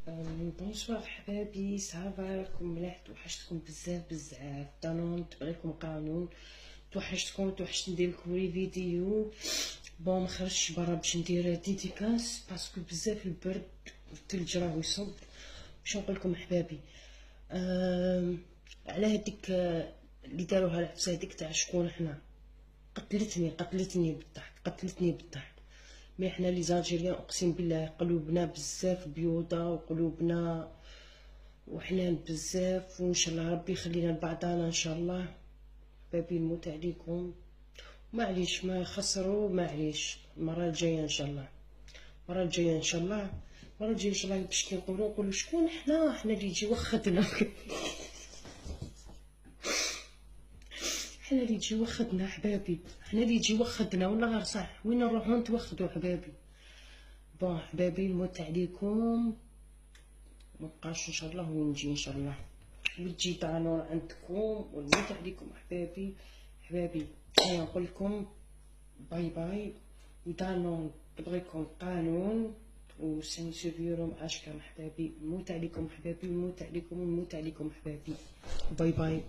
بونسوار حبابي، صافا راكم ملاح؟ توحشتكم بزاف بزاف. دانون تبغيكم قانون، توحشت ندير لكم لي فيديو. بون مخرجتش برا باش ندير ديديكاس باسكو بزاف البرد والثلج راه يصب. باش نقول لكم حبابي، على هذيك اللي داروها العفسه هذيك تاع شكون حنا، قتلتني بالضحك. مي حنا لي زالجيريان اقسم بالله قلوبنا بزاف بيوضه وقلوبنا وحنان بزاف، وان شاء الله ربي يخلينا لبعضنا ان شاء الله. بابي نموت عليكم، معليش ما خسروا، معليش المره الجايه ان شاء الله، المره الجايه ان شاء الله، المره الجايه ان شاء الله باش كي نقولوا شكون حنا اللي يجي وخدنا حنا اللي يجي وخدنا حبابي، حنا اللي يجي وخدنا ولا غير صح؟ وين نروحو نتوخدو حبابي؟ بون حبابي نموت عليكم، مبقاش ان شاء الله ونجي ان شاء الله وتجي دانون عندكم ونموت عليكم حبابي. حبابي هيا نقول لكم باي باي، ودانون تبغيكم قانون وسنسيفيرهم اشكام حبابي. نموت عليكم حبابي، نموت عليكم ونموت عليكم حبابي. باي باي.